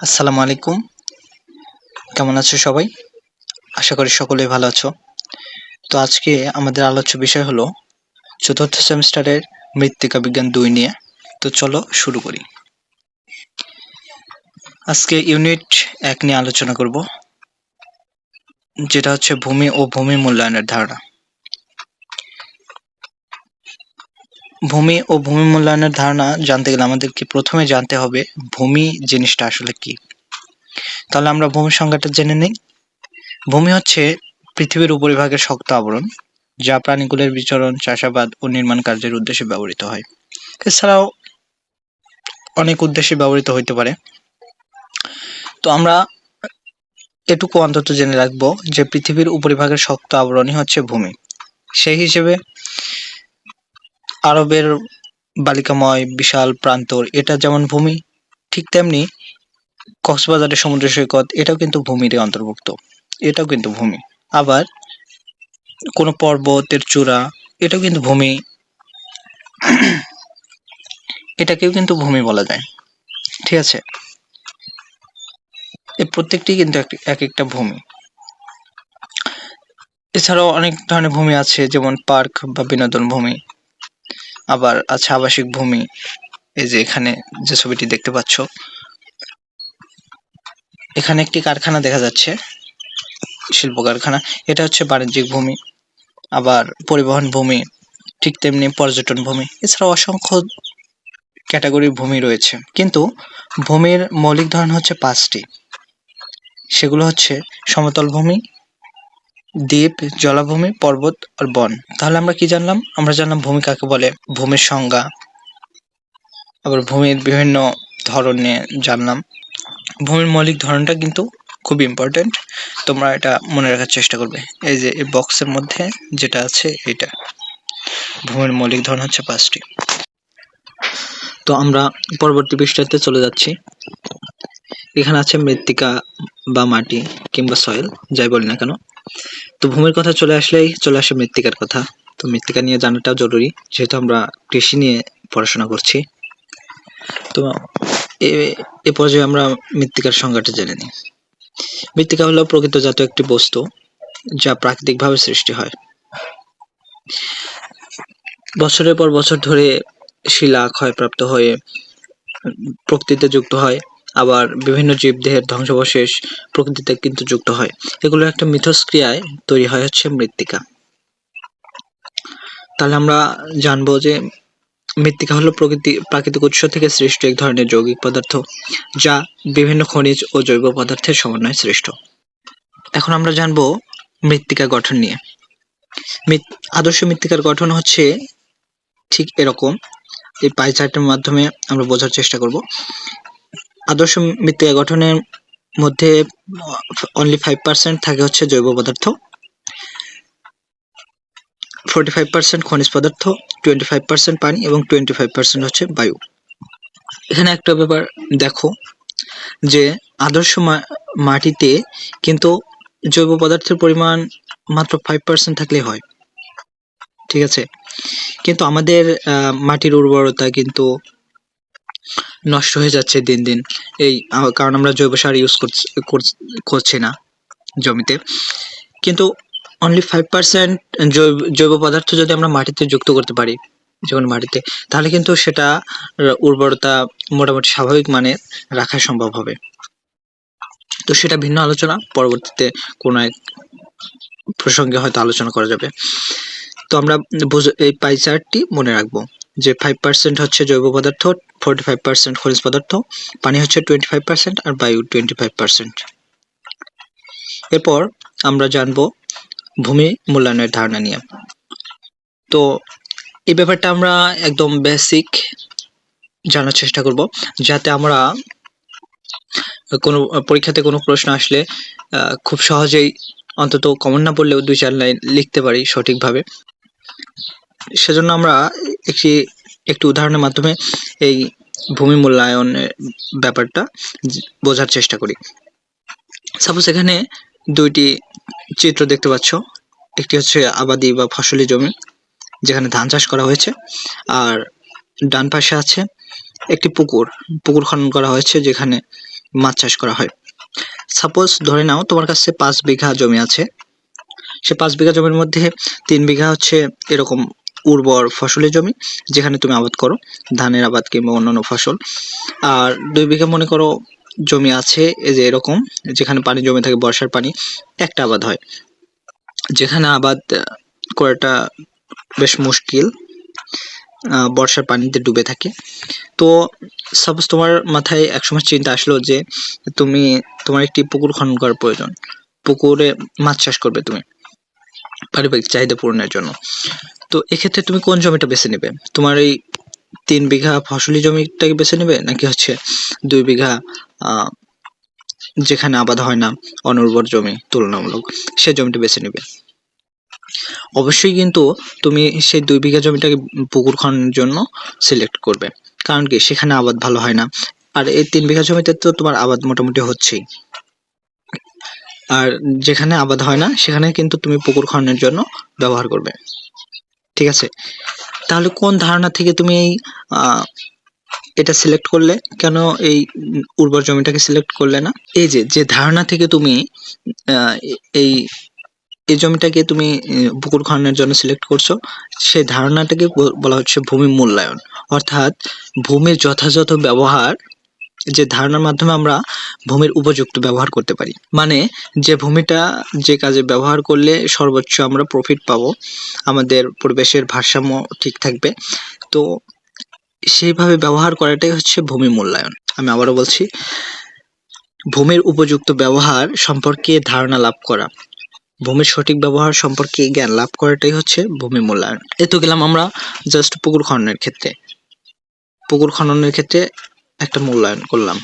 আসসালামু আলাইকুম। কেমন আছো সবাই? আশা করি সকলেই ভালো আছো। তো আজকে আমাদের আলোচ্য বিষয় হলো চতুর্থ সেমিস্টারের মৃত্তিকা বিজ্ঞান ২ নিয়ে। তো চলো শুরু করি। আজকে ইউনিট ১ নিয়ে আলোচনা করব, যেটা হচ্ছে ভূমি ও ভূমি মূল্যায়নের ধারণা। ভূমি ও ভূমি মূল্যায়নের ধারণা জানতে গেলে আমাদেরকে প্রথমে জানতে হবে ভূমি জিনিসটা আসলে কি। তাহলে আমরা ভূমির সংজ্ঞাটা জেনে নিই। ভূমি হচ্ছে পৃথিবীর উপরিভাগের শক্ত আবরণ, যা প্রাণীকুলের বিচরণ, চাষাবাদ ও নির্মাণ কার্যের উদ্দেশ্যে ব্যবহৃত হয়। এছাড়াও অনেক উদ্দেশ্যে ব্যবহৃত হইতে পারে। তো আমরা এটুকু অন্তত জেনে রাখবো যে পৃথিবীর উপরিভাগের শক্ত আবরণই হচ্ছে ভূমি। সেই হিসেবে আরবের বালিকাময় বিশাল প্রান্তর এটা যেমন ভূমি, ঠিক তেমনি কক্সবাজারের সমুদ্র সৈকত এটাও কিন্তু ভূমিরই অন্তর্ভুক্ত, এটাও কিন্তু ভূমি। আবার কোনো পর্বতের চূড়া এটাও কিন্তু ভূমি, এটাকেও কিন্তু ভূমি বলা যায়। ঠিক আছে, এই প্রত্যেকটি কিন্তু এক একটা ভূমি। এছাড়াও অনেক ধরনের ভূমি আছে, যেমন পার্ক বা বিনোদন ভূমি, আবার আছে আবাসিক ভূমি। এই যে এখানে যে ছবিটি দেখতে পাচ্ছ, এখানে একটি কারখানা দেখা যাচ্ছে, শিল্প কারখানা, এটা হচ্ছে বাণিজ্যিক ভূমি। আবার পরিবহন ভূমি, ঠিক তেমনি পর্যটন ভূমি। এছাড়াও অসংখ্য ক্যাটাগরির ভূমি রয়েছে, কিন্তু ভূমির মৌলিক ধরন হচ্ছে ৫টি। সেগুলো হচ্ছে সমতল ভূমি, দ্বীপ, জলাভূমি, পর্বত আর বন। তাহলে আমরা কি জানলাম? আমরা জানলাম ভূমি কাকে বলে, ভূমির সংজ্ঞা, আবার ভূমির বিভিন্ন ধরন নিয়ে জানলাম। ভূমির মৌলিক ধরনটা কিন্তু খুব ইম্পর্টেন্ট, তোমরা এটা মনে রাখার চেষ্টা করবে। এই যে এই বক্সের মধ্যে যেটা আছে এটা, ভূমির মৌলিক ধরন হচ্ছে ৫টি। তো আমরা পরবর্তী পৃষ্ঠাতে চলে যাচ্ছি। এখানে আছে মৃত্তিকা বা মাটি কিংবা সয়েল, যাই বলি না কেন। তো ভূমির কথা চলে আসলেই চলে আসে মৃত্তিকার কথা। তো মৃত্তিকা নিয়ে জানাটাও জরুরি, যেহেতু আমরা কৃষি নিয়ে পড়াশোনা করছি। তো এ পর্যায়ে আমরা মৃত্তিকার সংজ্ঞাটা জেনে নিই। মৃত্তিকা হলো প্রকৃতজাত একটি বস্তু যা প্রাকৃতিকভাবে সৃষ্টি হয়। বছরের পর বছর ধরে শিলা ক্ষয়প্রাপ্ত হয়ে প্রকৃতিতে যুক্ত হয়, আবার বিভিন্ন জীবদেহের ধ্বংসাবশেষ প্রকৃতিতে কিন্তু যুক্ত হয়। এগুলো একটা মিথস্ক্রিয়ায় তৈরি হয় হচ্ছে মৃত্তিকা। তাহলে আমরা জানবো যে মৃত্তিকা হলো প্রাকৃতিক উৎস থেকে সৃষ্ট এক ধরনের যৌগিক পদার্থ, যা বিভিন্ন খনিজ ও জৈব পদার্থের সমন্বয়ে সৃষ্ট। এখন আমরা জানবো মৃত্তিকা গঠন নিয়ে। আদর্শ মৃত্তিকার গঠন হচ্ছে ঠিক এরকম। এই পাই চার্টের মাধ্যমে আমরা বোঝার চেষ্টা করব। আদর্শ মৃত্তিকা গঠনের মধ্যে অনলি 5% থাকে হচ্ছে জৈব পদার্থ, 45% খনিজ পদার্থ, 25% পানি এবং 25% হচ্ছে বায়ু। এখানে একটা ব্যাপার দেখো যে আদর্শ মাটিতে কিন্তু জৈব পদার্থের পরিমাণ মাত্র 5% থাকলেই হয়। ঠিক আছে, কিন্তু আমাদের মাটির উর্বরতা কিন্তু নষ্ট হয়ে যাচ্ছে দিন দিন, এই কারণ আমরা জৈব সার ইউজ করছি না জমিতে। কিন্তু অনলি 5% জৈব পদার্থ যদি আমরা মাটিতে যুক্ত করতে পারি, যখন মাটিতে, তাহলে কিন্তু সেটা উর্বরতা মোটামুটি স্বাভাবিক মানে রাখা সম্ভব হবে। তো সেটা ভিন্ন আলোচনা, পরবর্তীতে কোনো এক প্রসঙ্গে হয়তো আলোচনা করা যাবে। তো আমরা এই পাই চার্টটি মনে রাখবো যে 5% হচ্ছে জৈব পদার্থ, 45% খনিজ পদার্থ, পানি হচ্ছে 25% আর বায়ু 25%। এরপর আমরা জানবো ভূমি মূল্যায়নের ধারণা নিয়ে। তো এই ব্যাপারটা আমরা একদম বেসিক জানার চেষ্টা করব, যাতে আমরা কোনো পরীক্ষাতে কোনো প্রশ্ন আসলে খুব সহজেই, অন্তত কমন না পড়লেও 2-4 লাইন লিখতে পারি সঠিকভাবে। সেজন্য আমরা একটি উদাহরণের মাধ্যমে এই ভূমি মূল্যায়নের ব্যাপারটা বোঝার চেষ্টা করি। সাপোজ এখানে 2টি চিত্র দেখতে পাচ্ছ। একটি হচ্ছে আবাদি বা ফসলি জমি, যেখানে ধান চাষ করা হয়েছে, আর ডান পাশে আছে একটি পুকুর খনন করা হয়েছে, যেখানে মাছ চাষ করা হয়। সাপোজ ধরে নাও তোমার কাছে 5 বিঘা জমি আছে, সে 5 বিঘা জমির মধ্যে 3 বিঘা হচ্ছে এরকম উর্বর ফসলের জমি, যেখানে তুমি আবাদ করো ধানের আবাদ কিংবা অন্যান্য ফসল। আর 2 বিঘা মনে করো জমি আছে এই যে এরকম, যেখানে পানি জমে থাকে, বর্ষার পানি, একটা আবাদ হয়, যেখানে আবাদ করাটা বেশ মুশকিল, বর্ষার পানিতে ডুবে থাকে। তো সাপোজ তোমার মাথায় একসময় চিন্তা আসলো যে তোমার একটি পুকুর খনন করার প্রয়োজন, পুকুরে মাছ চাষ করবে তুমি পারিবারিক চাহিদা পূরণের জন্য। তো এক্ষেত্রে তুমি কোন জমিটা বেছে নেবে? তোমার এই 3 বিঘা ফসলি জমিটাকে বেছে নেবে, নাকি হচ্ছে 2 বিঘা যেখানে আবাদ হয় না, অনুর্বর জমি তুলনামূলক, সে জমিটা বেছে নেবে? অবশ্যই কিন্তু তুমি সেই 2 বিঘা জমিটাকে পুকুর খননের জন্য সিলেক্ট করবে, কারণ কি সেখানে আবাদ ভালো হয় না। আর এই 3 বিঘা জমিতে তো তোমার আবাদ মোটামুটি হচ্ছেই, আর যেখানে আবাদ হয় না সেখানে কিন্তু তুমি পুকুর খননের জন্য ব্যবহার করবে। ঠিক আছে, তাহলে কোন ধারণা থেকে তুমি এই এটা সিলেক্ট করলে? কেন এই উর্বর জমিটাকে সিলেক্ট করলে না? এই যে ধারণা থেকে তুমি এই এই জমিটাকে তুমি পুকুর খননের জন্য সিলেক্ট করছো, সেই ধারণাটাকে বলা হচ্ছে ভূমি মূল্যায়ন। অর্থাৎ ভূমির যথাযথ ব্যবহার, যে ধারণার মাধ্যমে আমরা ভূমির উপযুক্ত ব্যবহার করতে পারি, মানে যে ভূমিটা যে কাজে ব্যবহার করলে সর্বোচ্চ আমরা প্রফিট পাবো, আমাদের পরিবেশের ভারসাম্য ঠিক থাকবে, তো সেইভাবে ব্যবহার করাটাই হচ্ছে ভূমি মূল্যায়ন। আমি আবারও বলছি, ভূমির উপযুক্ত ব্যবহার সম্পর্কে ধারণা লাভ করা, ভূমির সঠিক ব্যবহার সম্পর্কে জ্ঞান লাভ করাটাই হচ্ছে ভূমি মূল্যায়ন। এই তো গেলাম আমরা জাস্ট পুকুর খননের ক্ষেত্রে। পুকুর খননের ক্ষেত্রে একটা মূল্যায়ন করলাম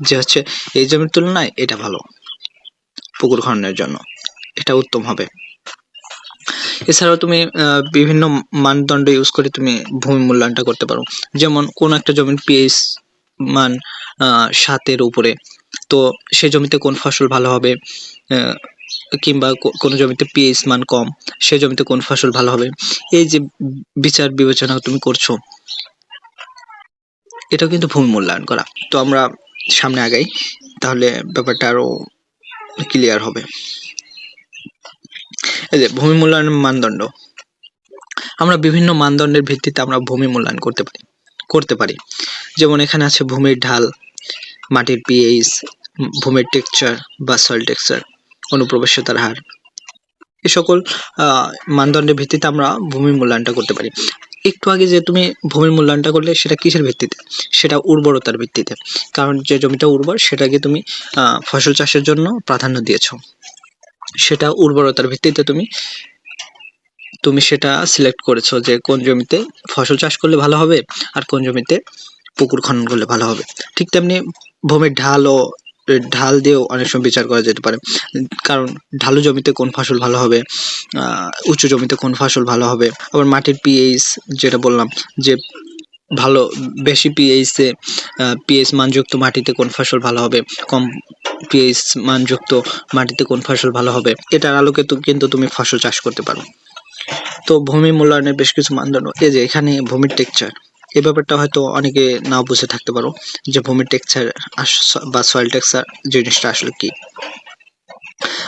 যে হচ্ছে এই জমির তুলনায় এটা ভালো, পুকুর খননের জন্য এটা উত্তম হবে। এছাড়াও তুমি বিভিন্ন মানদণ্ড ইউজ করে তুমি ভূমি মূল্যায়নটা করতে পারো। যেমন কোন একটা জমির পিএইচ মান 7-এর উপরে, তো সেই জমিতে কোন ফসল ভালো হবে, কিংবা কোনো জমিতে পিএইচ মান কম, সেই জমিতে কোন ফসল ভালো হবে। এই যে বিচার বিবেচনা তুমি করছো, এটাও কিন্তু ভূমি মূল্যায়ন করা। তো আমরা সামনে আগাই, তাহলে ব্যাপারটা আরো ক্লিয়ার হবে। এই যে ভূমি মূল্যায়নের মানদণ্ড, আমরা বিভিন্ন মানদণ্ডের ভিত্তিতে আমরা ভূমি মূল্যায়ন করতে পারি। যেমন এখানে আছে ভূমির ঢাল, মাটির পিএইচ, ভূমির টেক্সচার বা সয়েল টেক্সচার, অনুপ্রবেশ্যতার হার, এই সকল মানদণ্ডের ভিত্তিতে আমরা ভূমি মূল্যায়নটা করতে পারি। একটু আগে যে তুমি ভূমির মূল্যায়নটা করলে, সেটা কিসের ভিত্তিতে? সেটা উর্বরতার ভিত্তিতে, কারণ যে জমিটা উর্বর সেটাকে তুমি ফসল চাষের জন্য প্রাধান্য দিয়েছো, সেটা উর্বরতার ভিত্তিতে তুমি সেটা সিলেক্ট করেছো যে কোন জমিতে ফসল চাষ করলে ভালো হবে আর কোন জমিতে পুকুর খনন করলে ভালো হবে। ঠিক তেমনি ভূমির ঢাল দিয়েও অনেক সময় বিচার করা যেতে পারে, কারণ ঢালু জমিতে কোন ফসল ভালো হবে, উঁচু জমিতে কোন ফসল ভালো হবে। আবার মাটির পিএইচ, যেটা বললাম যে ভালো বেশি পিএইচ মানযুক্ত মাটিতে কোন ফসল ভালো হবে, কম পিএইচ মানযুক্ত মাটিতে কোন ফসল ভালো হবে, এটার আলোকে কিন্তু তুমি ফসল চাষ করতে পারো। তো ভূমি মূল্যায়নের বেশ কিছু মানদণ্ড, এই যে এখানে ভূমির টেক্সচার, এই ব্যাপারটা হয়তো অনেকে নাও বুঝে থাকতে পারো যে ভূমির টেক্সচার বা সয়েল টেক্সচার জিনিসটা আসলে কি।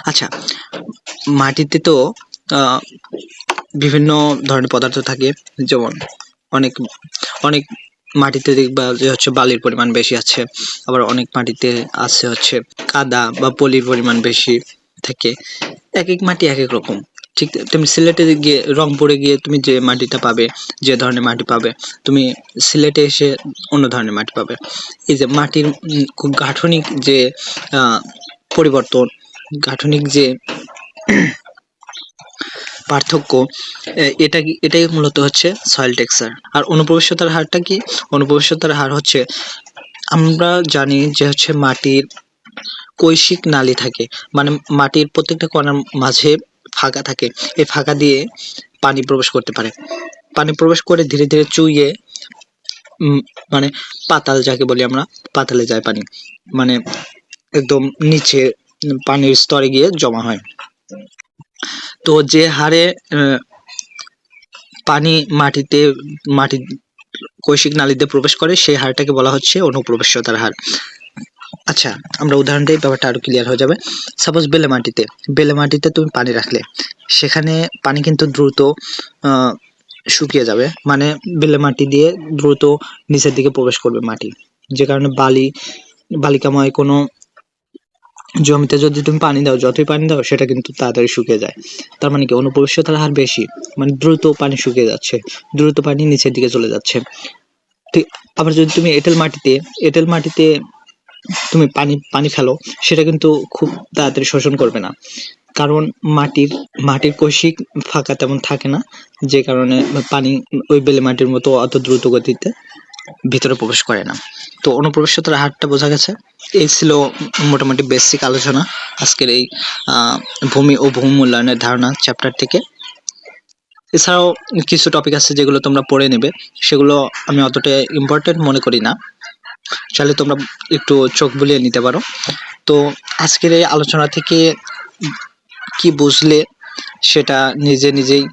আচ্ছা, মাটিতে তো বিভিন্ন ধরনের পদার্থ থাকে, যেমন অনেক অনেক মাটিতে দেখবা যে হচ্ছে বালির পরিমাণ বেশি আছে, আবার অনেক মাটিতে আছে হচ্ছে কাদা বা পলির পরিমাণ বেশি থাকে। এক এক মাটি এক এক রকম। ঠিক তেমনি সিলেটে গিয়ে, রংপুরে গিয়ে তুমি যে মাটিটা পাবে, যে ধরনের মাটি পাবে, তুমি সিলেটে এসে অন্য ধরনের মাটি পাবে। এই যে মাটির খুব গাঠনিক যে পরিবর্তন, গাঠনিক যে পার্থক্য, এটাই মূলত হচ্ছে সয়েল টেক্সচার। আর অনুপ্রবেশ্যতার হারটা কি? অনুপ্রবেশ্যতার হার হচ্ছে, আমরা জানি যে হচ্ছে মাটির কৈশিক নালী থাকে, মানে মাটির প্রত্যেকটা কণার মাঝে ফাঁকা থাকে, এই ফাঁকা দিয়ে পানি প্রবেশ করতে পারে, পানি প্রবেশ করে ধীরে ধীরে চুইয়ে মানে পাতাল যাকে বলি আমরা, পাতালে যায় পানি, মানে একদম নিচে পানির স্তরে গিয়ে জমা হয়। তো যে হারে পানি মাটির কৈশিক নালীতে প্রবেশ করে, সেই হারটাকে বলা হচ্ছে অনুপ্রবেশ্যতার হার। আচ্ছা, আমরা উদাহরণ দিই, ব্যাপারটা আরো ক্লিয়ার হয়ে যাবে। সাপোজ বেলে মাটিতে তুমি পানি রাখলে, সেখানে পানি কিন্তু দ্রুত শুকিয়ে যাবে, মানে বেলে মাটি দিয়ে দ্রুত নিচের দিকে প্রবেশ করবে মাটি, যে কারণে বালিকাময় কোনো জমিতে যদি তুমি পানি দাও, যতই পানি দাও সেটা কিন্তু তাড়াতাড়ি শুকিয়ে যায়। তার মানে কি, অনুপ্রবেশতার হার বেশি, মানে দ্রুত পানি শুকিয়ে যাচ্ছে, দ্রুত পানি নিচের দিকে চলে যাচ্ছে। ঠিক, আবার যদি তুমি এঁটেল মাটিতে তুমি পানি ফেলো, সেটা কিন্তু খুব তাড়াতাড়ি শোষণ করবে না, কারণ মাটির কৌশিক ফাঁকা তেমন থাকে না, যে কারণে পানি ওই বেলে মাটির মতো অত দ্রুত গতিতে ভিতরে প্রবেশ করে না। তো অনুপ্রবেশতার হারটা বোঝা গেছে। এই ছিল মোটামুটি বেসিক আলোচনা আজকের এই ভূমি ও ভূমি মূল্যায়নের ধারণা চ্যাপ্টার থেকে। এছাড়াও কিছু টপিক আছে যেগুলো তোমরা পড়ে নেবে, সেগুলো আমি অতটা ইম্পর্টেন্ট মনে করি না, চাইলে তোমরা একটু চোখ বুলিয়ে নিতে পারো। তো আজকের এই আলোচনা থেকে কি বুঝলে সেটা নিজেই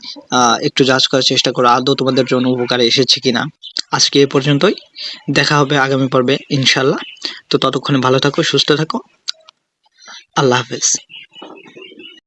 একটু জাজ করার চেষ্টা করো, আদৌ তোমাদের জন্য উপকারে এসেছে কিনা। আজকে এ পর্যন্তই, দেখা হবে আগামী পর্বে ইনশাল্লাহ। তো ততক্ষণে ভালো থাকো, সুস্থ থাকো, আল্লাহ হাফেজ।